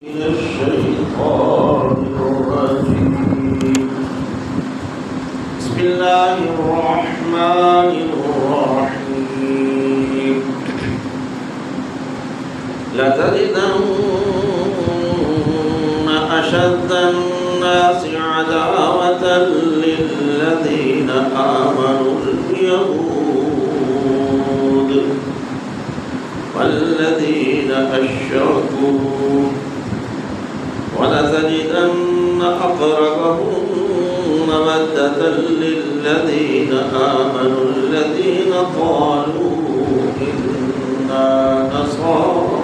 من الشيطان الرجيم. بسم الله الرحمن الرحيم. لتجدن أشد الناس عداوة للذين آمنوا اليهود والذين أشركوا ولتجدن أقربهم مودة للذين آمنوا الذين قالوا إنا نصارى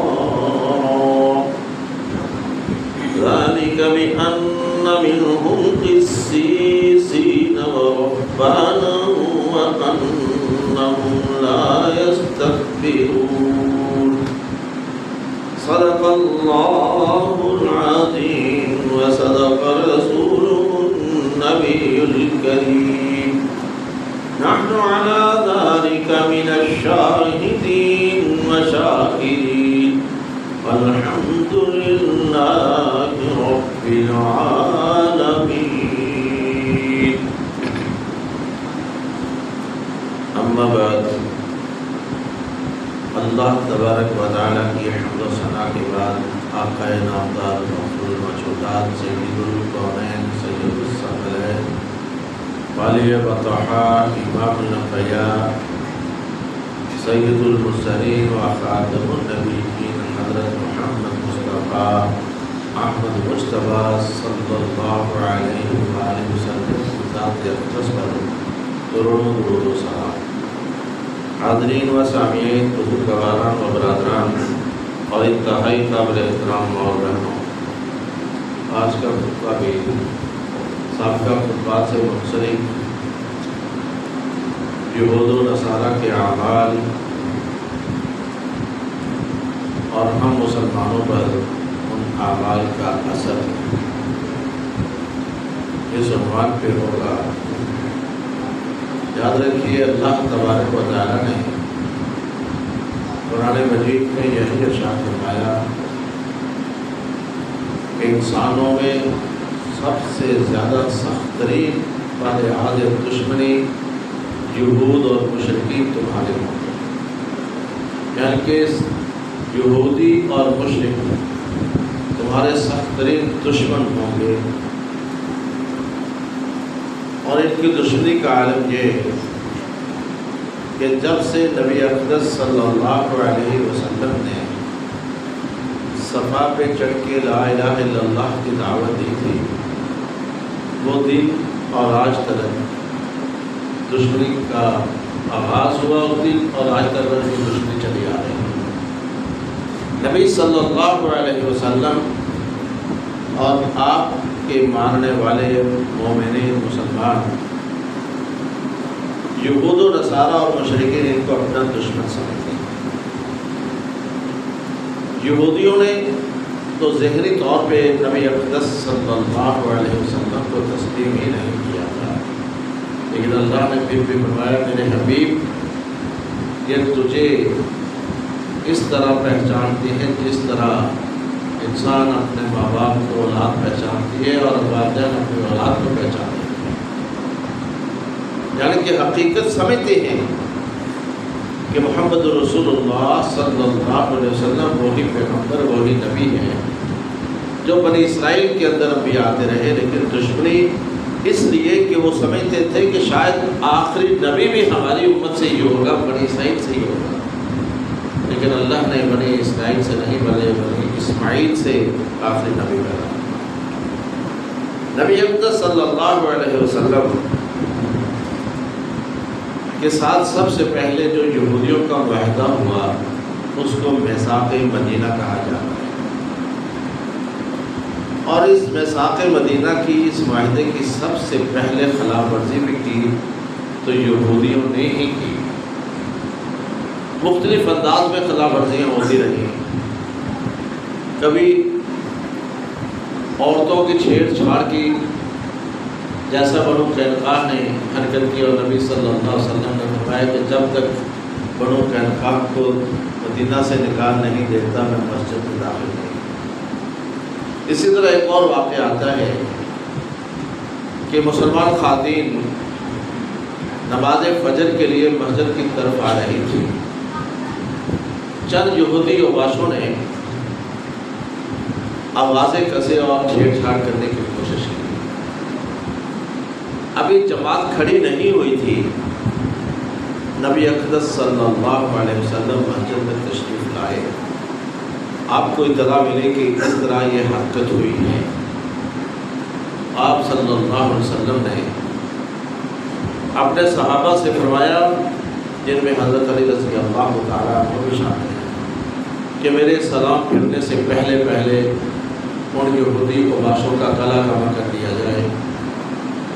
ذلك بأن منهم قسيسين ورهبانا وأنهم لا يستكبرون. صدق الله العظيم وصدق رسوله النبي الكريم. نحن على ذلك من الشاهدين وشاكرين والحمد لله رب العالمين. اما بعد، اللہ تبارک و تعالیٰ کی حمد و ثنا کے بعد آقا نامدار مفضول الموجودات سید الکونین سید الثقلین والی بطحا امام الانبیاء سید المرسلین و خاتم النبیین حضرت محمد مصطفیٰ احمد مجتبیٰ صلی اللہ علیہ وآلہ وسلم ذات اقدس پر درود و سلام. حاضرین و سامعین، بزرگواران و برادران اور انتہائی قابل احترام اور بہنوں، آج کا خطبہ بھی سابقہ خطبات سے منسلک یہود و نصارہ کے اعمال اور ہم مسلمانوں پر ان اعمال کا اثر اس عنوان پہ ہوگا. یاد رکھیے، اللہ تبارک و تعالیٰ نے قرآن مجید میں یہی ارشاد فرمایا کہ انسانوں میں سب سے زیادہ سخت ترین لحاظ دشمنی یہود اور مشرکین تمہارے ہوں گے. یعنی کہ یہودی اور مشرک تمہارے سخت ترین دشمن ہوں گے. اور ان کی دشمنی کا عالم یہ ہے کہ جب سے نبی اقدس صلی اللہ علیہ وسلم نے صفا پہ چڑھ کے لا الہ الا اللہ کی دعوت دی تھی، وہ دن اور آج تک دشمنی کا آغاز ہوا. اس دن اور آج تک وہ دشمنی چلی آ رہی ہے. نبی صلی اللہ علیہ وسلم اور آپ کے ماننے والے مومنین مسلمان یہود و نصارہ اور مشرکین ان کو اپنا دشمن سمجھتے ہیں. یہودیوں نے تو ذہنی طور پہ نبی اقدس صلی اللہ علیہ وسلم کو تسلیم ہی نہیں کیا تھا، لیکن اللہ نے پھر بھی فرمایا میرے حبیب یہ تجھے اس طرح پہچانتی ہے جس طرح انسان اپنے ماں باپ کو اولاد پہچانتی ہے اور والدین اپنی اولاد کو پہچانتے ہیں. یعنی کہ حقیقت سمجھتے ہیں کہ محمد رسول اللہ صلی اللہ علیہ وسلم وہی پیغمبر وہی نبی ہے جو بنی اسرائیل کے اندر انبیاء آتے رہے. لیکن دشمنی اس لیے کہ وہ سمجھتے تھے کہ شاید آخری نبی بھی ہماری امت سے ہی ہوگا، بنی اسرائیل سے ہی ہوگا. لیکن اللہ نے بنی اسرائیل سے نہیں بلکہ بنی اسماعیل سے آخری نبی پیدا. نبی اقدس صلی اللہ علیہ وسلم کے ساتھ سب سے پہلے جو یہودیوں کا معاہدہ ہوا اس کو میثاق مدینہ کہا جاتا ہے. اور اس میثاق مدینہ کی اس معاہدے کی سب سے پہلے خلاف ورزی بھی کی تو یہودیوں نے ہی کی. مختلف انداز میں خلاف ورزیاں ہوتی رہی. کبھی عورتوں کی چھیڑ چھاڑ کی، جیسا بنو قینقاع نے حرکت کی، اور نبی صلی اللہ علیہ وسلم نے فرمایا کہ جب تک بنو قینقاع کو مدینہ سے نکال نہیں دیتا میں مسجد میں داخل نہیں. اسی طرح ایک اور واقعہ آتا ہے کہ مسلمان خواتین نماز فجر کے لیے مسجد کی طرف آ رہی تھی. چند یہودی اوباشوں نے آوازیں کسے اور چھیڑ چھاڑ کرنے کی کوشش کی. ابھی جماعت کھڑی نہیں ہوئی تھی، نبی اقدس صلی اللہ علیہ وسلم مسجد میں تشریف لائے. آپ کو اطلاع ملی کہ اس طرح یہ حرکت ہوئی ہے. آپ صلی اللہ علیہ وسلم نے اپنے صحابہ سے فرمایا، جن میں حضرت علی رضی اللہ تعالیٰ عنہ بھی شامل ہیں، کہ میرے سلام پھرنے سے پہلے ان یہودی اوباشوں کا گلا کما کر دیا جائے،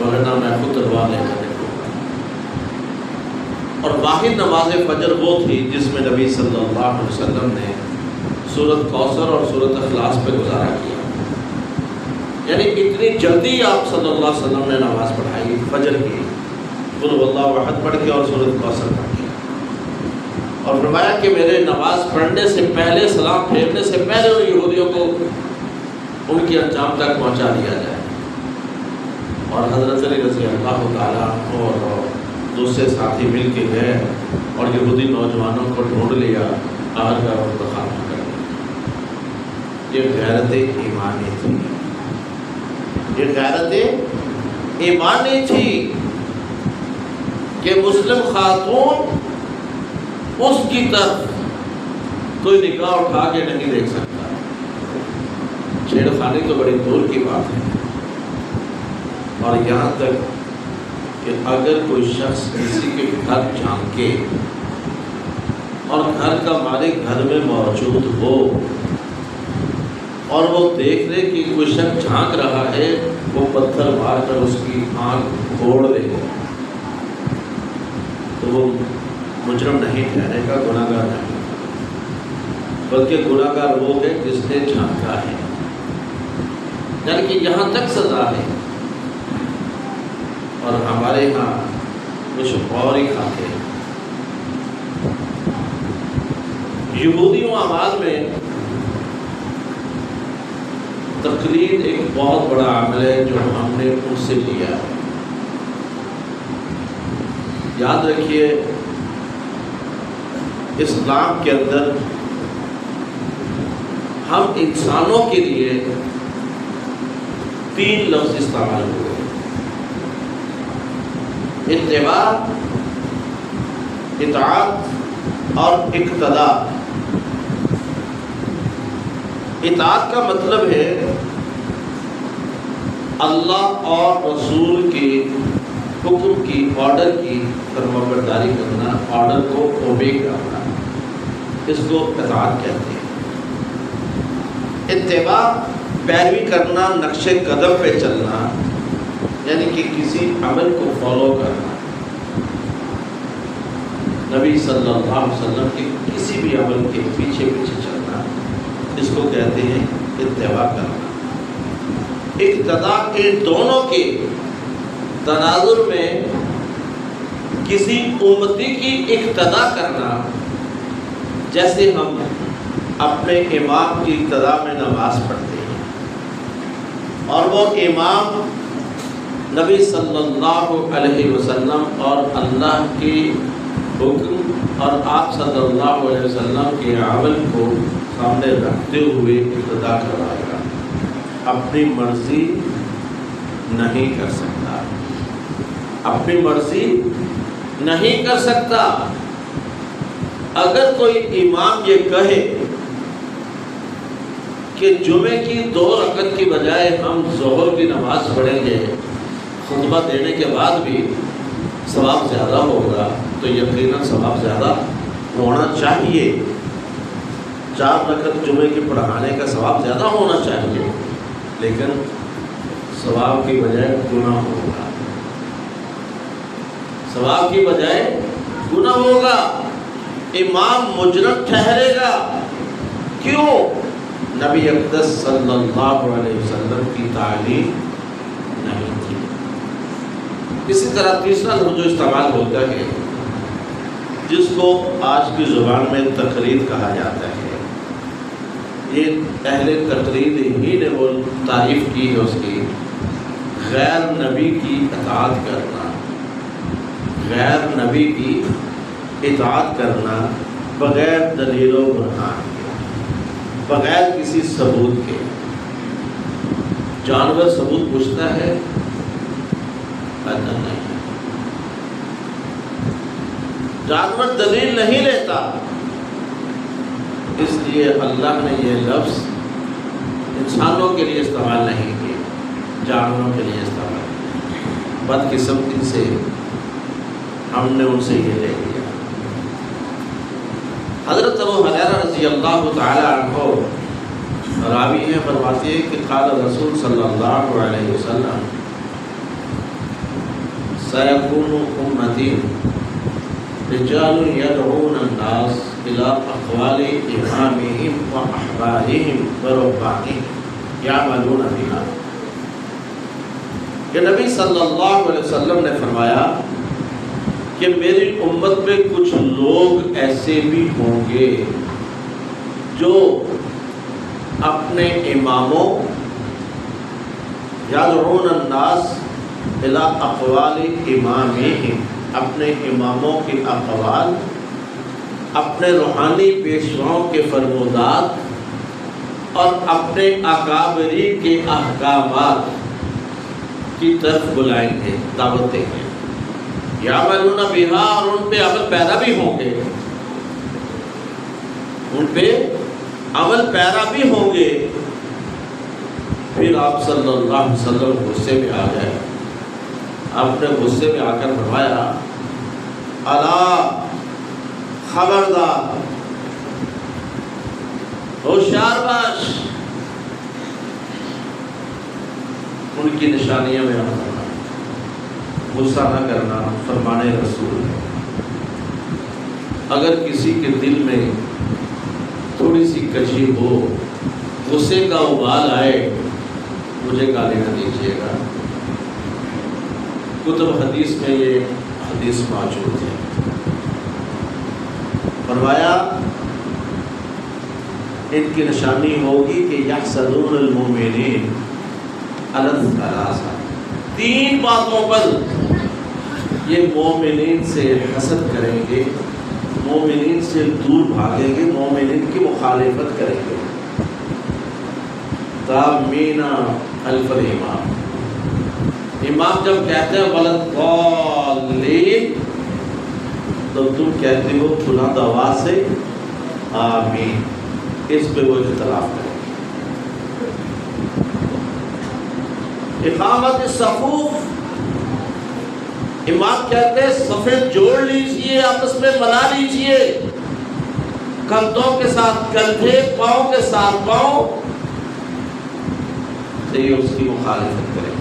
ورنہ میں خود تلوار لے کر نکلوں گا. اور واحد نماز فجر وہ تھی جس میں نبی صلی اللہ علیہ وسلم نے سورۃ کوثر اور سورۃ اخلاص پہ گزارا کیا. یعنی اتنی جلدی آپ صلی اللہ علیہ وسلم نے نماز پڑھائی فجر کی، قل هو اللہ احد پڑھ کے اور سورۃ کوثر پڑھ کے، اور فرمایا کہ میرے نماز پڑھنے سے پہلے، سلام پھیرنے سے پہلے ان یہودیوں کو ان کے انجام تک پہنچا دیا جائے. اور حضرت علی رضی اللہ تعالیٰ اور دوسرے ساتھی مل کے گئے اور یہودی نوجوانوں کو ڈھونڈ لیا، آگ کا انتخاب کر لیا. یہ غیرت ایمانی تھی، یہ غیرت ایمانی تھی کہ مسلم خاتون اس کی طرف کوئی نگاہ اٹھا کے نہیں دیکھ سکتا. چھیڑ خانی تو بڑی دور کی بات ہے، اور یہاں تک کہ اگر کوئی شخص کسی کے گھر جھانکے اور گھر کا مالک گھر میں موجود ہو اور وہ دیکھ لے کہ کوئی شخص جھانک رہا ہے، وہ پتھر مار کر اس کی آنکھ پھوڑ دے تو وہ مجرم نہیں ٹھہرے گا، گناہ گار نہیں، بلکہ گناہ گار وہ ہے جس نے جھانکا ہے. یعنی کہ یہاں تک سزا ہے. اور ہمارے یہاں کچھ اور ہی کھاتے ہیں. یہودیوں اعمال میں تقلید ایک بہت بڑا عمل ہے جو ہم نے ان سے لیا ہے. یاد رکھیے، اسلام کے اندر ہم انسانوں کے لیے 3 لفظ استعمال ہوئے: اتباع، اطاعت اور اقتداء. اطاعت کا مطلب ہے اللہ اور رسول کے حکم کی، آرڈر کی فرمانبرداری کرنا، آرڈر کو اوبے کرنا، اس کو اطاعت کہتے ہیں. اتباع پیروی کرنا، نقش قدم پہ چلنا، یعنی کہ کسی عمل کو فالو کرنا، نبی صلی اللہ علیہ وسلم کے کسی بھی عمل کے پیچھے چلنا، اس کو کہتے ہیں اتباع کرنا. اقتداء، ان دونوں کے تناظر میں کسی امتی کی اقتداء کرنا. جیسے ہم اپنے امام کی اقتداء میں نماز پڑھتے ہیں اور وہ امام نبی صلی اللہ علیہ وسلم اور اللہ کے حکم اور آپ صلی اللہ علیہ وسلم کے عمل کو سامنے رکھتے ہوئے اقتداء کروائے گا. اپنی مرضی نہیں کر سکتا، اپنی مرضی نہیں کر سکتا. اگر کوئی امام یہ کہے کہ جمعے کی 2 رکعت کی بجائے ہم ظہر کی نماز پڑھیں گے، خطبہ دینے کے بعد بھی ثواب زیادہ ہوگا، تو یقیناً ثواب زیادہ ہونا چاہیے. 4 رکعت جمعے کے پڑھانے کا ثواب زیادہ ہونا چاہیے، لیکن ثواب کی بجائے گناہ ہوگا، ثواب کی بجائے گناہ ہوگا. امام مجرم ٹھہرے گا. کیوں؟ نبی اقدس صلی اللہ علیہ وسلم کی تعلیم نہیں تھی. اسی طرح تیسرا لفظ جو استعمال ہوتا ہے، جس کو آج کی زبان میں تقلید کہا جاتا ہے، یہ اہل تقریر ہی نے وہ تعریف کی ہے اس کی، غیر نبی کی اطاعت کرنا، غیر نبی کی اطاعت کرنا بغیر دلیل و برہان کے، بغیر کسی ثبوت کے۔ جانور ثبوت پوچھتا ہے؟ نہیں، جانور دلیل نہیں لیتا، اس لیے اللہ نے یہ لفظ انسانوں کے لیے استعمال نہیں کیا، جانوروں کے لیے استعمال کیا۔ بدقسمتی سے ہم نے ان سے یہ لے لیا۔ حضرت ابو ہریرہ رضی اللہ تعالی عنہ راوی ہیں، فرماتے ہیں کہ قال رسول صلی اللہ علیہ وسلم سيكون أمتي رجال يدعون الناس إلى أقوال إمامهم وأحبارهم ورهبانهم يعملون بها۔ کہ نبی صلی اللہ علیہ وسلم نے فرمایا کہ میری امت میں کچھ لوگ ایسے بھی ہوں گے جو اپنے اماموں یدعون الناس الی اقوال امامہم، اپنے اماموں کے اقوال، اپنے روحانی پیشواؤں کے فرمودات اور اپنے اکابری کے احکامات کی طرف بلائیں گے، دعوت دیں گے۔ یعملون بہا، اور ان پہ عمل پیرا بھی ہوں گے، ان پہ عمل پیرا بھی ہوں گے۔ پھر آپ صلی اللہ علیہ وسلم غصے میں آ گئے، آپ نے غصے میں آ کر فرمایا الا، خبردار، ہوشیار باش، ان کی نشانیوں میں آنا، غصہ نہ کرنا فرمان رسول ہے۔ اگر کسی کے دل میں تھوڑی سی کجی ہو، غصے کا ابال آئے، مجھے گالی نہ دیجیے گا۔ کتب حدیث میں یہ حدیث موجود ہے۔ فرمایا ان کی نشانی ہوگی کہ یحسدون المؤمنین علی الثلاثہ، تین باتوں پر یہ مومنین سے حسد کریں گے، مومنین سے دور بھاگیں گے، مومنین کی مخالفت کریں گے۔ تامین الف الامام، امام جب کہتے ہیں وَلَضَّالِّينَ تو تم کہتے ہو بلند آواز سے آمین، اس پہ وہ اختلاف کریں۔ اقامت الصفوف، امام کہتے ہیں صفیں جوڑ لیجئے، آپس میں ملا لیجئے، کندھوں کے ساتھ کندھے، پاؤں کے ساتھ پاؤں، تو یہ اس کی مخالفت کریں۔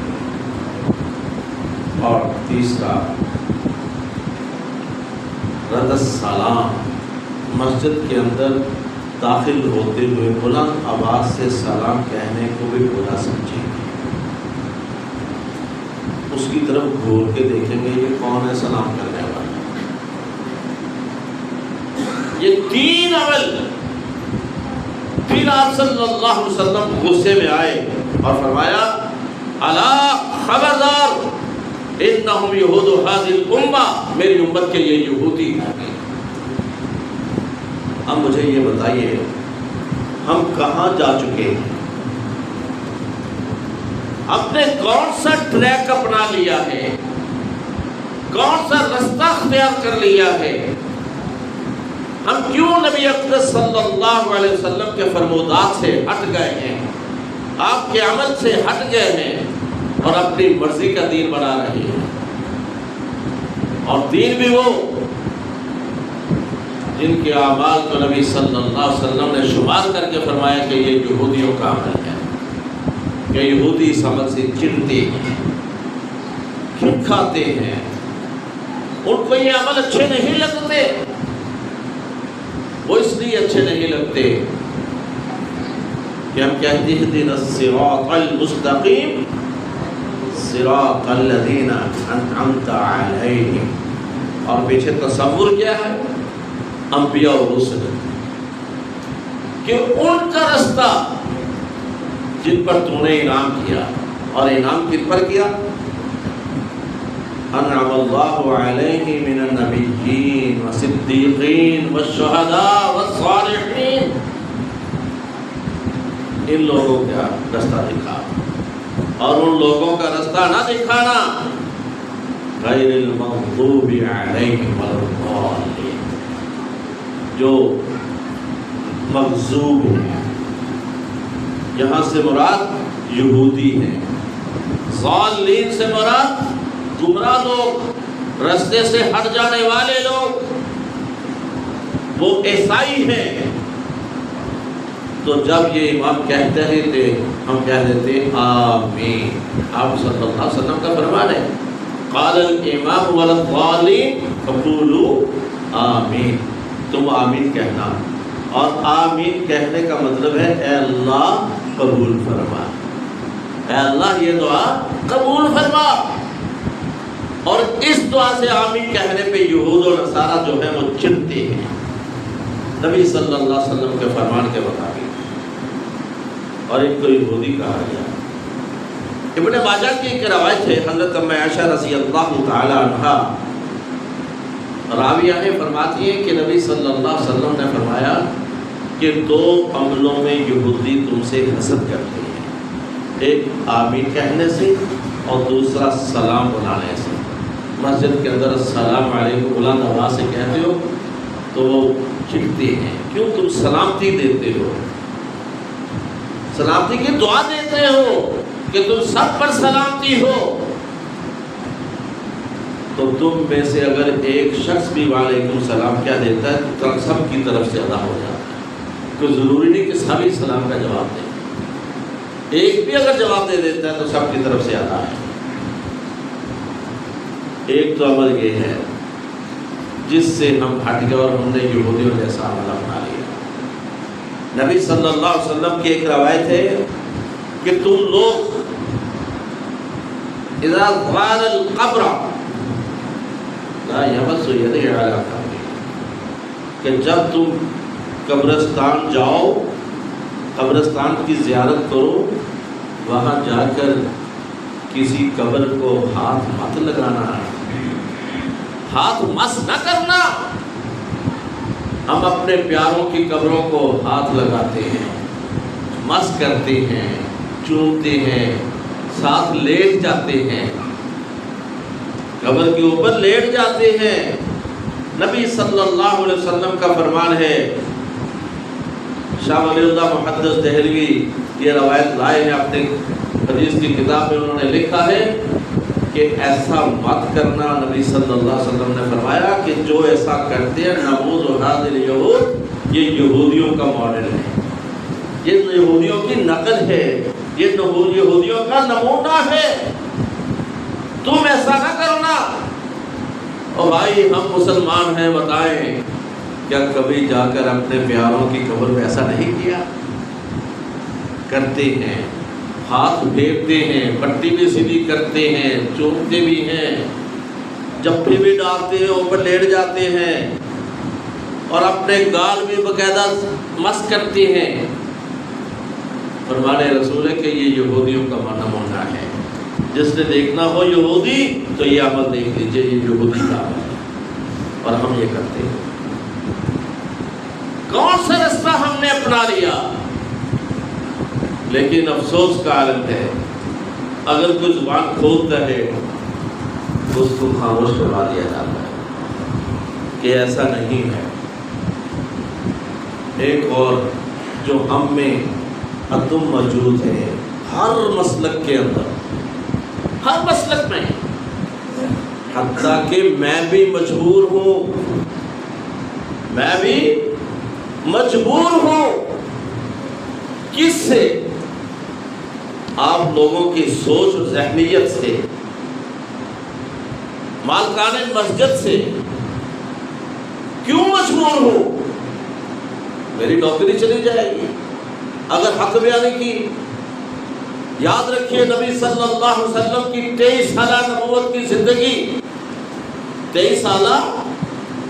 اور تیسرا رد السلام، مسجد کے اندر داخل ہوتے ہوئے بلند آواز سے سلام کہنے کو بھی برا سمجھیں گے، اس کی طرف گھور کے دیکھیں گے یہ کون ہے سلام کرنے والا۔ یہ تین عمل۔ پھر آپ صلی اللہ علیہ وسلم غصے میں آئے اور فرمایا الا، خبردار، انہم یہود ھذی الامہ، میری امت کے یہ یہودی ہیں۔ اب مجھے یہ بتائیے ہم کہاں جا چکے ہیں؟ ہم نے کون سا ٹریک اپنا لیا ہے؟ کون سا رستہ اختیار کر لیا ہے؟ ہم کیوں نبی اقدس صلی اللہ علیہ وسلم کے فرمودات سے ہٹ گئے ہیں، آپ کے عمل سے ہٹ گئے ہیں اور اپنی مرضی کا دین بنا رہے ہیں؟ اور دین بھی وہ جن کے اعمال کو نبی صلی اللہ علیہ وسلم نے شمار کر کے فرمایا کہ یہ یہودیوں کا عمل ہے، کہ یہودی اس عمل سے چڑھتے ہیں، کھاتے ہیں، ان کو یہ عمل اچھے نہیں لگتے۔ وہ اس لیے اچھے نہیں لگتے کہ ہم کہتے ہیں اهدنا الصراط المستقیم صراط الذین انعمت علیہم، اور پیچھے تصور کیا ہے؟ انبیاء و رسل، کہ ان کا رستہ جن پر تو نے انعام کیا، اور انعام کن پر کیا؟ انعم اللہ علیہ من النبیین والصدیقین والشہداء والصالحین، ان لوگوں کا رستہ دکھا، اور ان لوگوں کا رستہ نہ دکھانا غیر المغضوب علیہم ولا الضالین، جو مغضوب ہیں، یہاں سے مراد یہودی ہیں، ضالین سے مراد گمراہ لوگ، رستے سے ہٹ جانے والے لوگ، وہ عیسائی ہیں۔ تو جب یہ امام کہتے ہیں تھے ہم کہہ دیتے ہیں آمین۔ آپ صلی اللہ علیہ وسلم کا فرمان ہے قال الامام والضالین فقولوا آمین، تم آمین کہنا، اور آمین کہنے کا مطلب ہے اے اللہ قبول فرما، اے اللہ یہ دعا قبول فرما۔ اور اس دعا سے آمین کہنے پہ یہود و نصارہ جو ہے وہ چڑھتے ہیں نبی صلی اللہ علیہ وسلم کے فرمان کے مطابق، اور ان کو یہودی کہا گیا۔ ابن ماجہ کی ایک روایت ہے، حضرت ام عائشہ رضی اللہ تعالی عنہا راویہ نے فرماتی ہے کہ نبی صلی اللہ علیہ وسلم نے فرمایا کہ دو عملوں میں یہودی تم سے حسد کرتے ہیں، ایک آمین کہنے سے اور دوسرا سلام بلانے سے۔ مسجد کے اندر السلام علیکم بلند آواز سے کہتے ہو تو وہ چڑھتے ہیں، کیوں تم سلامتی دیتے ہو، سلامتی کی دعا دیتے ہو کہ تم سب پر سلامتی ہو، تو تم میں سے اگر ایک شخص بھی وعلیکم السلام کیا دیتا ہے تو سب کی طرف سے ادا ہو جاتا ہے، کوئی ضروری نہیں کہ سبھی سلام کا جواب دیں، ایک بھی اگر جواب دے دیتا ہے تو سب کی طرف سے ادا ہے۔ ایک تو عمل یہ ہے جس سے ہم ہٹ گئے اور ہم نے یہودیوں جیسا عمل اپنا لیا۔ نبی صلی اللہ علیہ وسلم کی ایک روایت ہے کہ تم لوگ اذا زار القبر لا یمس یدہ علی قبر، کہ جب تم قبرستان جاؤ، قبرستان کی زیارت کرو، وہاں جا کر کسی قبر کو ہاتھ مت لگانا، ہاتھ مس نہ کرنا۔ ہم اپنے پیاروں کی قبروں کو ہاتھ لگاتے ہیں، مس کرتے ہیں، چومتے ہیں، ساتھ لیٹ جاتے ہیں، قبر کے اوپر لیٹ جاتے ہیں۔ نبی صلی اللہ علیہ وسلم کا فرمان ہے، شاہ ولی اللہ محدث دہلوی یہ روایت لائے ہیں اپنے حدیث کی کتاب میں، انہوں نے لکھا ہے کہ ایسا مت کرنا، نبی صلی اللہ علیہ وسلم نے فرمایا کہ جو ایسا کرتے ہیں نموذ و حاضر یہود، یہ یہودیوں کا ماڈل ہے، یہ یہودیوں کی نقل ہے، یہ یہودیوں کا نمونہ ہے، تم ایسا نہ کرنا۔ اور بھائی ہم مسلمان ہیں، بتائیں کیا کبھی جا کر اپنے پیاروں کی قبر میں ایسا نہیں کیا؟ کرتے ہیں، ہاتھ پھیرتے ہیں، پٹی بھی سیدھی کرتے ہیں، چومتے بھی ہیں، جپے بھی ڈالتے ہیں، اوپر لیٹ جاتے ہیں، اور اپنے گال بھی باقاعدہ مس کرتے ہیں۔ فرمانے رسول ہے کہ یہ یہودیوں کا نمونہ ہے، جس نے دیکھنا ہو یہودی تو یہ عمل دیکھ لیجیے، یہ یہودی کا عمل ہے، اور ہم یہ کرتے ہیں۔ کون سا رستہ ہم نے اپنا لیا؟ لیکن افسوس کا عالم ہے، اگر کوئی زبان کھولتا ہے تو اس کو خاموش کروا دیا جاتا ہے کہ ایسا نہیں ہے۔ ایک اور جو ہم میں عدم موجود ہے، ہر مسلک کے اندر، ہر مسلک میں، حتیٰ کہ میں بھی مجبور ہوں، میں بھی مجبور ہوں، کس سے؟ آپ لوگوں کی سوچ و ذہنیت سے، مالکان مسجد سے۔ کیوں مجبور ہوں؟ میری نوکری چلی جائے گی اگر حق بیانی کی۔ یاد رکھیے نبی صلی اللہ علیہ وسلم کی 23 سالہ نبوت کی زندگی، 23 سالہ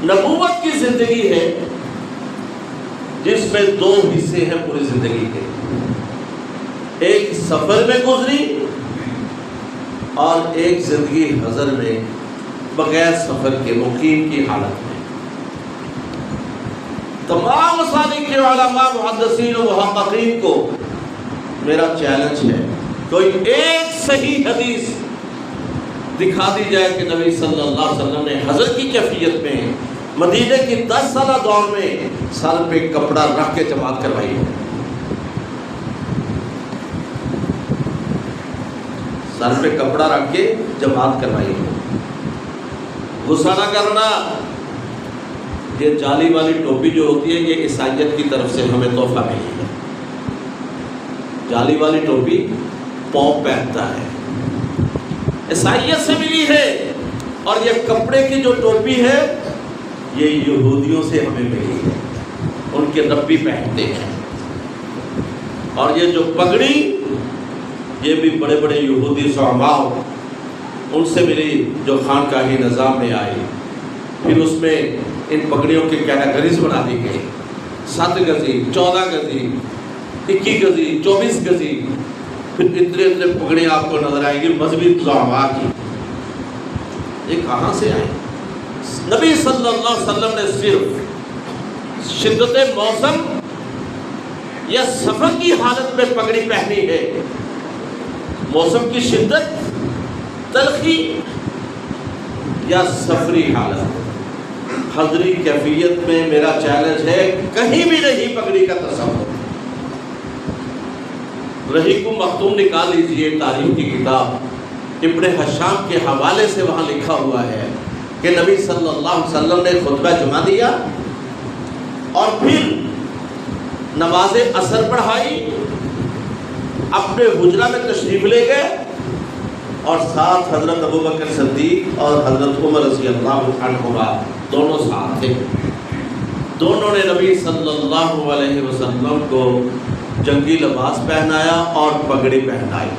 نبوت کی زندگی ہے، جس میں دو حصے ہیں پوری زندگی کے، ایک سفر میں گزری اور ایک زندگی حضر میں بغیر سفر کے مقیم کی حالت میں۔ تمام مسالک کے علماء، محدثین و محققین کو میرا چیلنج ہے، کوئی ایک صحیح حدیث دکھا دی جائے کہ نبی صلی اللہ علیہ وسلم نے حضر کی کیفیت میں مدینے کی 10 سالہ دور میں سر پہ کپڑا رکھ کے جماعت کروائی ہو۔ سر پہ کپڑا رکھ کے جماعت کروائی ہو۔ غصہ نہ کرنا، یہ جالی والی ٹوپی جو ہوتی ہے یہ عیسائیت کی طرف سے ہمیں تحفہ ملی ہے۔ جالی والی ٹوپی پوپ پہنتا ہے، عیسائیت سے ملی ہے، اور یہ کپڑے کی جو ٹوپی ہے یہ یہودیوں سے ہمیں ملی ہے، ان کے ربی پہنتے ہیں۔ اور یہ جو پگڑی یہ بھی بڑے بڑے یہودی زعماء ان سے ملی جو خانقاہی نظام میں آئی۔ پھر اس میں ان پگڑیوں کے کیٹیگریز بنا دی گئی، 7 گزی، 14 گزی، 21 گزی، 24 گزی، پھر اتنے اتنے پگڑیاں آپ کو نظر آئیں گی مذہبی زعماء کی۔ یہ کہاں سے آئے؟ نبی صلی اللہ علیہ وسلم نے صرف شدت موسم یا سفر کی حالت میں پگڑی پہنی ہے، موسم کی شدت، تلخی یا سفری حالت۔ حضری کیفیت میں میرا چیلنج ہے، کہیں بھی نہیں پگڑی کا تصور۔ رحیق مختوم نکال لیجئے تاریخ کی کتاب، ابن حشام کے حوالے سے وہاں لکھا ہوا ہے کہ نبی صلی اللہ علیہ وسلم نے خطبہ جمعہ دیا اور پھر نماز عصر پڑھائی، اپنے حجرہ میں تشریف لے گئے اور ساتھ حضرت ابوبکر صدیق اور حضرت عمر رضی اللہ عنہما دونوں ساتھ تھے۔ دونوں نے نبی صلی اللہ علیہ وسلم کو جنگی لباس پہنایا اور پگڑی پہنائی،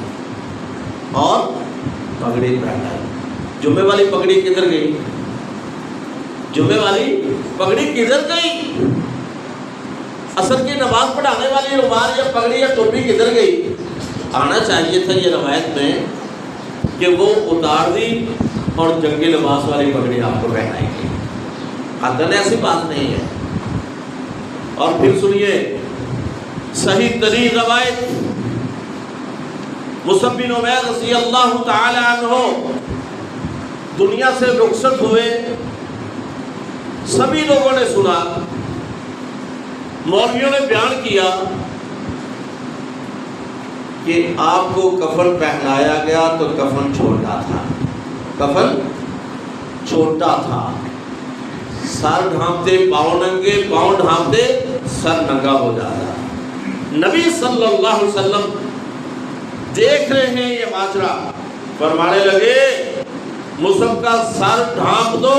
جمعے والی پگڑی کدھر گئی؟ جمعے والی پگڑی کدھر گئی؟ عصر کی نماز پڑھانے والی رومال یا پگڑی یا ٹوپی کدھر گئی؟ آنا چاہیے تھا یہ روایت میں کہ وہ اتار دی اور جنگی لباس والی پگڑی آپ کو پہنائی گئی۔ حتن ایسی بات نہیں ہے۔ اور پھر سنیے صحیح ترین روایت، مصعب بن عمیر رضی اللہ تعالی عنہ دنیا سے رخصت ہوئے، سبھی لوگوں نے سنا، مولویوں نے بیان کیا کہ آپ کو کفن پہنایا گیا تو کفن چھوٹا تھا، کفن چھوٹا تھا، سر ڈھانپتے پاؤں ننگے، پاؤں ڈھانپتے سر ننگا ہو جاتا۔ نبی صلی اللہ علیہ وسلم دیکھ رہے ہیں یہ ماجرا، فرمانے لگے مصعب کا سر ڈھانپ دو،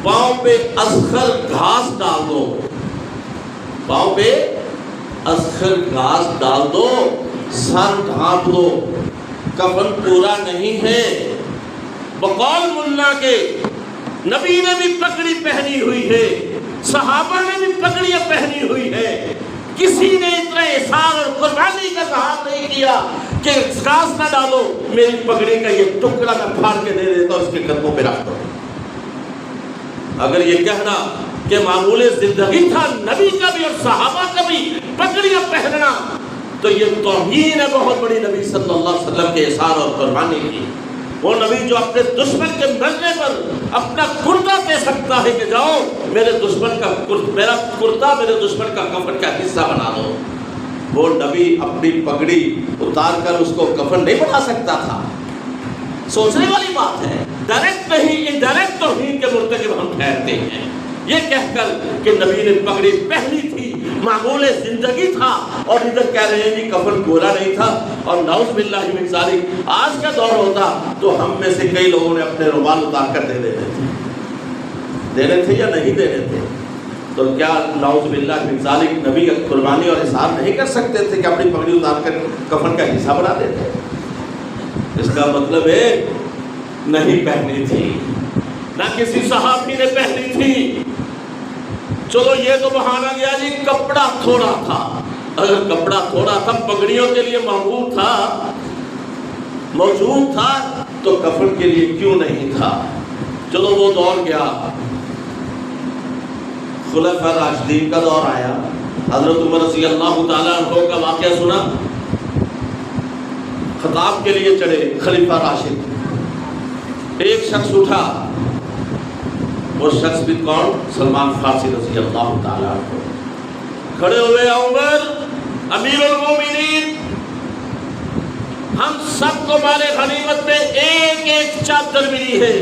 پاؤں پہ اصغر گھاس ڈال دو، پاؤں پہ اصغر گھاس ڈال دو، سر ڈھانپ دو، کفن پورا نہیں ہے۔ بقول ملا کے نبی نے بھی پگڑی پہنی ہوئی ہے، صحابہ نے بھی پگڑیاں پہنی ہوئی ہے، کسی نے اتنا احسان اور قربانی کا اظہار نہیں کیا کہ گھاس نہ ڈالو، میری پگڑی کا یہ ٹکڑا میں پھاڑ کے دے دیتا ہوں، اس کے قدموں پہ رکھ دو۔ اگر یہ کہنا کہ معمول زندگی تھا نبی کا بھی اور صحابہ کا بھی پگڑیاں پہننا، تو یہ توہین ہے بہت بڑی نبی صلی اللہ علیہ وسلم کے احسان اور قربانی کی۔ وہ نبی جو اپنے دشمن کے مرنے پر اپنا کرتا دے سکتا ہے کہ جاؤ میرے دشمن کا میرا کرتا میرے دشمن کا کفن کا حصہ بنا دو، وہ نبی اپنی پگڑی اتار کر اس کو کفن نہیں بنا سکتا تھا۔ سوچنے والی بات ہے، ڈائریکٹ نہیں، انڈائریکٹ توہین کے مرتکب ہم ٹھہرتے ہیں۔ یہ کہہ کر کہ نبی نے پگڑی پہنی تھی، معمول زندگی تھا، اور ادھر کہہ رہے ہیں کہ کفن پورا نہیں تھا۔ اور نعوذ باللہ من ذالک، آج کا دور ہوتا تو ہم میں سے کئی لوگوں نے اپنے رومال اتار کر دے دینے تھے یا نہیں دینے تھے؟ تو کیا نعوذ باللہ من ذالک نبی قربانی اور اظہار نہیں کر سکتے تھے کہ اپنی پگڑی اتار کر کفن کا حصہ بنا دیتے؟ اس کا مطلب ہے نہیں پہنی تھی، نہ کسی صحابی نے پہنی تھی۔ چلو یہ تو بہانا گیا جی کپڑا تھوڑا تھا، اگر کپڑا تھوڑا تھا پگڑیوں کے لیے موجود تھا تو کفن کے لیے کیوں نہیں تھا؟ چلو وہ دور گیا، خلفاء راشدین کا دور آیا، حضرت عمر رضی اللہ تعالیٰ عنہ کا واقعہ سنا، خطاب کے لیے چڑھے خلیفہ راشد، ایک شخص اٹھا، وہ شخص بھی کون؟ سلمان فارسی رضی اللہ تعالیٰ عنہ، کھڑے ہوئے، عمر امیر المومنین، ہم سب کو مال غنیمت میں ایک ایک چادر ملی ہے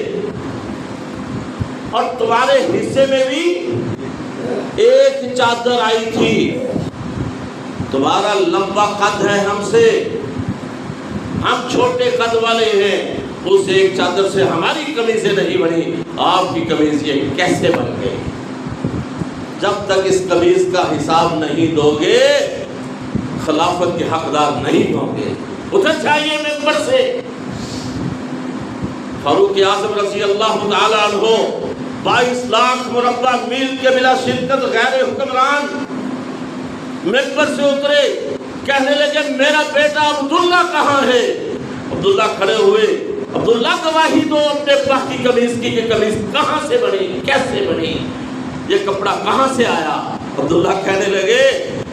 اور تمہارے حصے میں بھی ایک چادر آئی تھی، تمہارا لمبا قد ہے ہم سے، ہم چھوٹے قد والے ہیں، اس ایک چادر سے ہماری قمیضیں نہیں بنی، آپ کی قمیض یہ کیسے بن گئی؟ جب تک اس قمیض کا حساب نہیں دو گے خلافت کے حقدار نہیں ہوں گے، اتر جائیے منبر سے۔ فاروق اعظم رضی اللہ تعالی عنہ 22 لاکھ مربع میل کے بلا شرکت غیر حکمران منبر سے اترے، کہنے لگے میرا بیٹا عبداللہ کہاں ہے؟ عبداللہ کھڑے ہوئے، عبداللہ گواہی دو اپنے ابا کی قمیض کی کہ قمیض کہاں سے بنی، کیسے بنی، یہ کپڑا کہاں سے آیا؟ عبداللہ کہنے لگے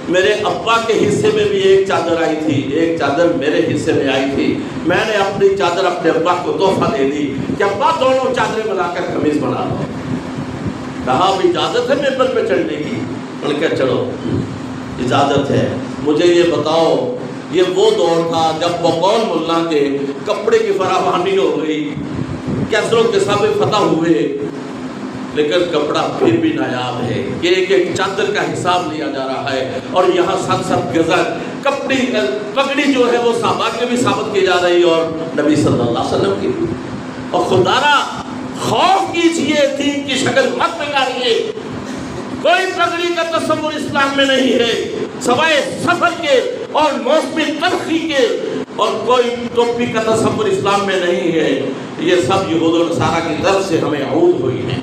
میرے ابا کے حصے میں بھی ایک چادر آئی تھی، ایک چادر میرے حصے میں آئی تھی، میں نے اپنی چادر اپنے ابا کو تحفہ دے دی کہ ابا دونوں چادریں ملا کر قمیض بنا دو۔ کہا اب اجازت ہے منبر پہ چڑھنے کی؟ انہوں نے کہا چلو اجازت ہے، مجھے یہ بتاؤ یہ وہ دور تھا جب بقول ملا کے کپڑے کی فراوانی ہو گئی، کیسروں کے ساتھ فتح ہوئے، لیکن کپڑا پھر بھی نایاب ہے، کہ ایک ایک چادر کا حساب لیا جا رہا ہے، اور یہاں 7 گزر پگڑی جو ہے وہ صحابہ کے بھی ثابت کی جا رہی اور نبی صلی اللہ علیہ وسلم کی، اور خدارہ خوف کیجئے، دین کی شکل مت بگاڑیے، کوئی پگڑی کا تصور اسلام میں نہیں ہے سوائے سفر کے اور موسمی تلخی کے، اور کوئی ٹوپی کا تصور اسلام میں نہیں ہے، یہ سب یہود و نصارہ کی طرف سے ہمیں عود ہوئی ہیں۔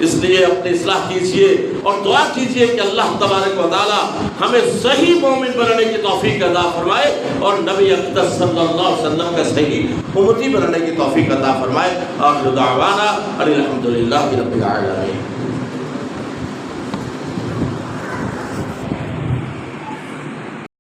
اس لیے اپنی اصلاح کیجئے اور دعا کیجئے کہ اللہ تبارک و تعالی ہمیں صحیح مومن بننے کی توفیق عطا فرمائے اور نبی اقدس صلی اللہ علیہ وسلم کا صحیح امتی بننے کی توفیق عطا فرمائے۔ آخر دعوانا الحمدللہ رب العالمین۔